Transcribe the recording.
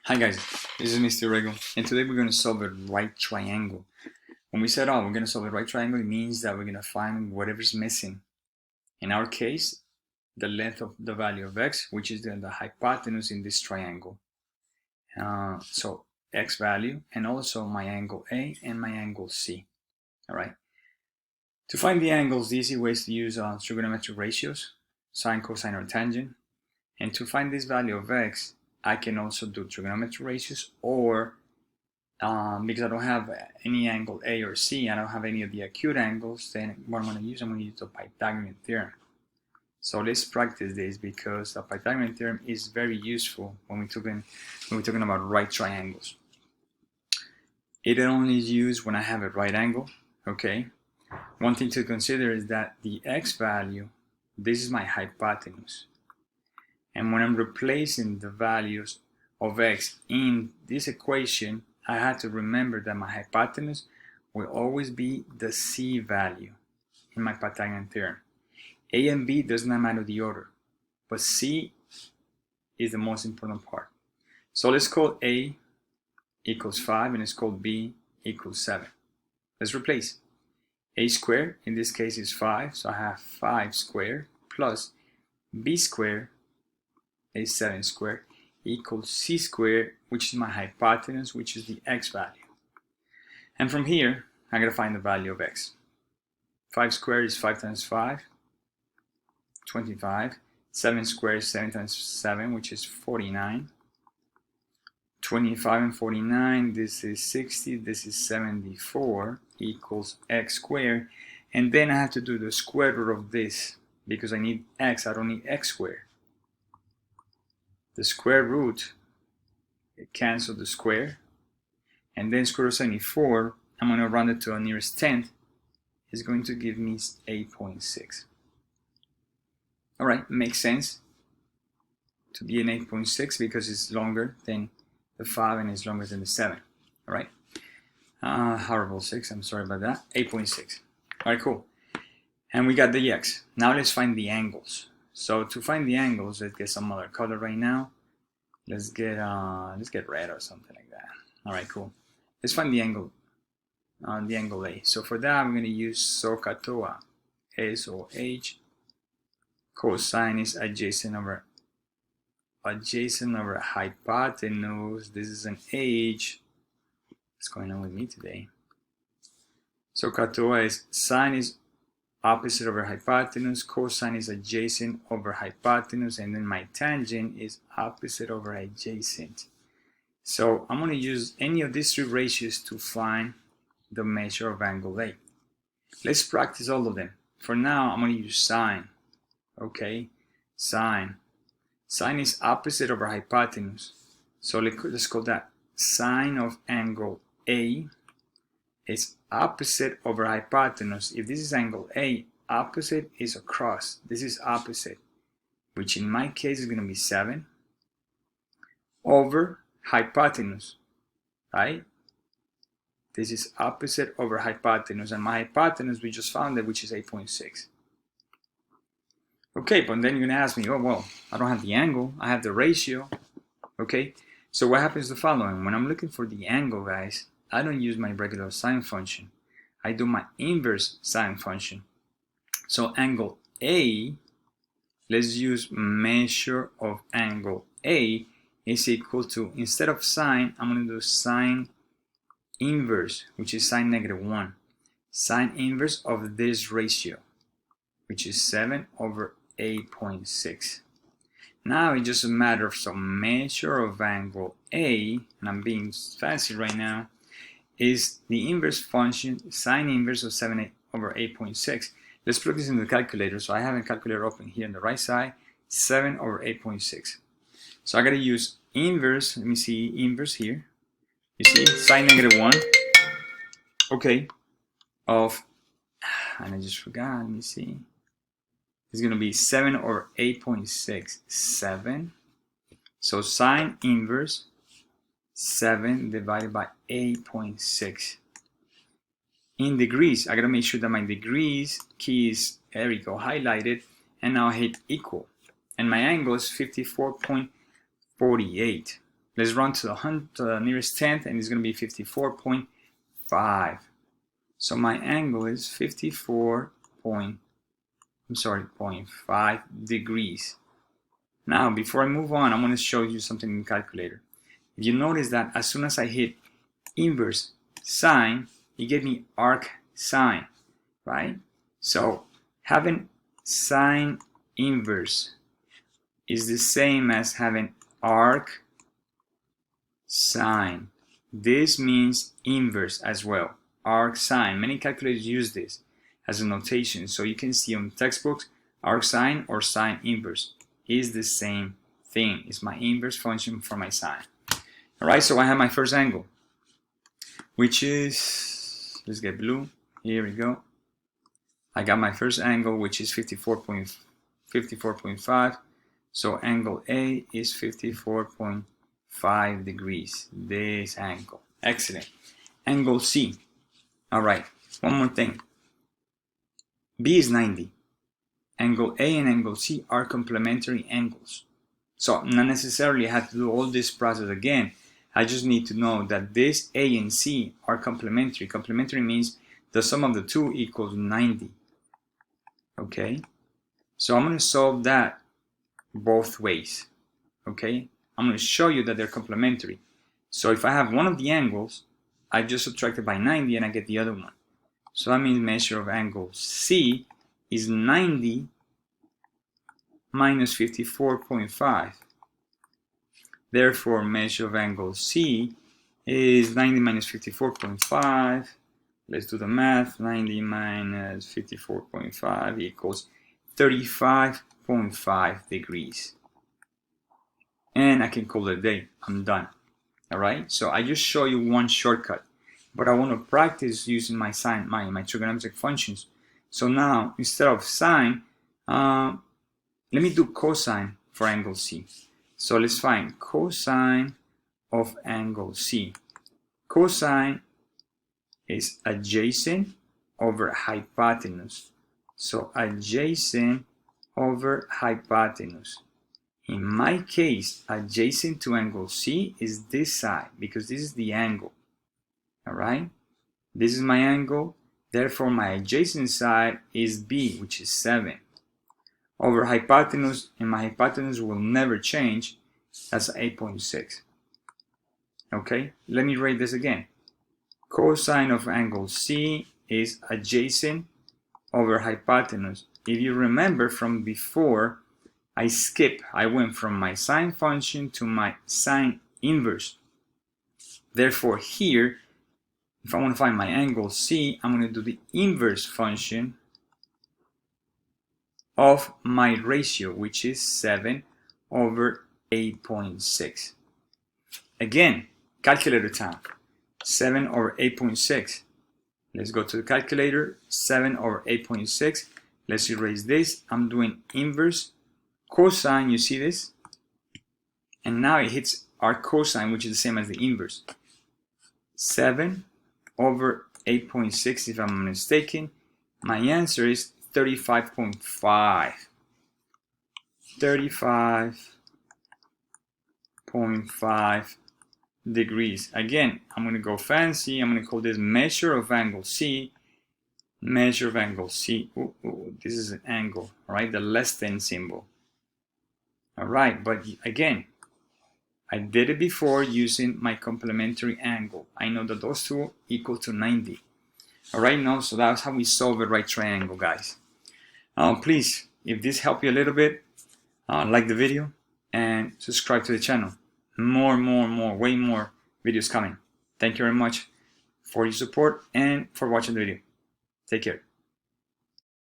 Hi guys, this is Mr. Urrego, and today we're going to solve a right triangle. When we said, we're going to solve a right triangle, it means that we're going to find whatever's missing. In our case, the length of the value of x, which is the hypotenuse in this triangle. So x value, and also my angle A and my angle C. Alright. To find the angles, the easy way is to use trigonometric ratios, sine, cosine, or tangent. And to find this value of x, I can also do trigonometric ratios, or because I don't have any angle A or C, I don't have any of the acute angles, then what I'm going to use the Pythagorean Theorem. So let's practice this, because the Pythagorean Theorem is very useful when we're talking about right triangles. It only is used when I have a right angle, okay? One thing to consider is that the x value, this is my hypotenuse. And when I'm replacing the values of x in this equation, I have to remember that my hypotenuse will always be the c value in my Pythagorean theorem. A and b does not matter the order, but c is the most important part. So let's call a equals 5 and let's call b equals 7. Let's replace. A squared, in this case, is 5, so I have 5 squared plus b squared is 7 squared equals c squared, which is my hypotenuse, which is the x value. And from here, I'm going to find the value of x. 5 squared is 5 times 5, 25. 7 squared is 7 times 7, which is 49. 25 and 49, this is 60, this is 74, equals x squared. And then I have to do the square root of this, because I need x, I don't need x squared. The square root, it cancels the square, and then square root of 74, I'm going to round it to the nearest tenth, is going to give me 8.6. Alright, makes sense to be an 8.6 because it's longer than the 5 and it's longer than the 7. Alright, horrible 6, I'm sorry about that, 8.6. Alright, cool. And we got the x. Now let's find the angles. So to find the angles, let's get some other color right now. Let's get red or something like that. All right, cool. Let's find the angle A. So for that, I'm going to use SOHCAHTOA, S-O-H. Cosine is adjacent over hypotenuse. This is an H. What's going on with me today? SOHCAHTOA is sine is opposite over hypotenuse, cosine is adjacent over hypotenuse, and then my tangent is opposite over adjacent. So I'm going to use any of these three ratios to find the measure of angle A. Let's practice all of them. For now, I'm going to use sine. Okay, sine. Sine is opposite over hypotenuse. So let's call that sine of angle A is opposite over hypotenuse. If this is angle A, opposite is across. This is opposite, which in my case is going to be 7 over hypotenuse, right? This is opposite over hypotenuse, and my hypotenuse, we just found it, which is 8.6. Okay, but then you're going to ask me, oh, well, I don't have the angle, I have the ratio. Okay, so what happens is the following. When I'm looking for the angle, guys, I don't use my regular sine function. I do my inverse sine function. So angle A, let's use measure of angle A is equal to, instead of sine, I'm going to do sine inverse, which is sine -1. Sine inverse of this ratio, which is 7 over 8.6. Now it's just a matter of some measure of angle A, and I'm being fancy right now, is the inverse function, sine inverse of 7 over 8.6. Let's plug this in the calculator. So I have a calculator open here on the right side, 7 over 8.6. So I got to use inverse, let me see, inverse here. You see, sine -1, okay, of, and I just forgot, let me see. It's going to be 7 over 8.6, 7. So sine inverse 7 divided by 8.6. In degrees, I gotta make sure that my degrees key is, there we go, highlighted, and now I hit equal. And my angle is 54.48. Let's run to the nearest tenth, and it's going to be 54.5. So my angle is 0.5 degrees. Now, before I move on, I want to show you something in the calculator. If you notice that as soon as I hit inverse sine, it gave me arc sine, right? So having sine inverse is the same as having arc sine. This means inverse as well, arc sine. Many calculators use this as a notation, so you can see on textbooks arc sine or sine inverse is the same thing. It's my inverse function for my sine. Alright, so I have my first angle, which is, let's get blue, here we go. I got my first angle, which is 54.5. So angle A is 54.5 degrees, this angle. Excellent. Angle C. Alright, one more thing. B is 90. Angle A and angle C are complementary angles. So not necessarily I have to do all this process again. I just need to know that this A and C are complementary. Complementary means the sum of the two equals 90. Okay? So I'm going to solve that both ways. Okay? I'm going to show you that they're complementary. So if I have one of the angles, I just subtract it by 90 and I get the other one. So that means measure of angle C is 90 minus 54.5. Therefore, measure of angle C is 90 minus 54.5. Let's do the math. 90 minus 54.5 equals 35.5 degrees. And I can call it a day. I'm done. Alright? So I just show you one shortcut. But I want to practice using my sine, my trigonometric functions. So now, instead of sine, let me do cosine for angle C. So let's find cosine of angle C. Cosine is adjacent over hypotenuse. So adjacent over hypotenuse. In my case, adjacent to angle C is this side because this is the angle. Alright? This is my angle. Therefore, my adjacent side is B, which is 7. Over hypotenuse, and my hypotenuse will never change. That's 8.6. Okay? Let me write this again. Cosine of angle C is adjacent over hypotenuse. If you remember from before, I went from my sine function to my sine inverse. Therefore, here, if I want to find my angle C, I'm going to do the inverse function of my ratio, which is 7 over 8.6. Again, calculator time. 7 over 8.6. Let's go to the calculator. 7 over 8.6. Let's erase this. I'm doing inverse cosine. You see this? And now it hits our cosine, which is the same as the inverse. 7 over 8.6, if I'm mistaken. My answer is 35.5. 35.5 degrees. Again, I'm going to go fancy. I'm going to call this measure of angle C. Measure of angle C. This is an angle, right? The less than symbol. All right, but again, I did it before using my complementary angle. I know that those two equal to 90. All right, now, so that's how we solve a right triangle, guys. Please, if this helped you a little bit, like the video and subscribe to the channel. More, way more videos coming. Thank you very much for your support and for watching the video. Take care.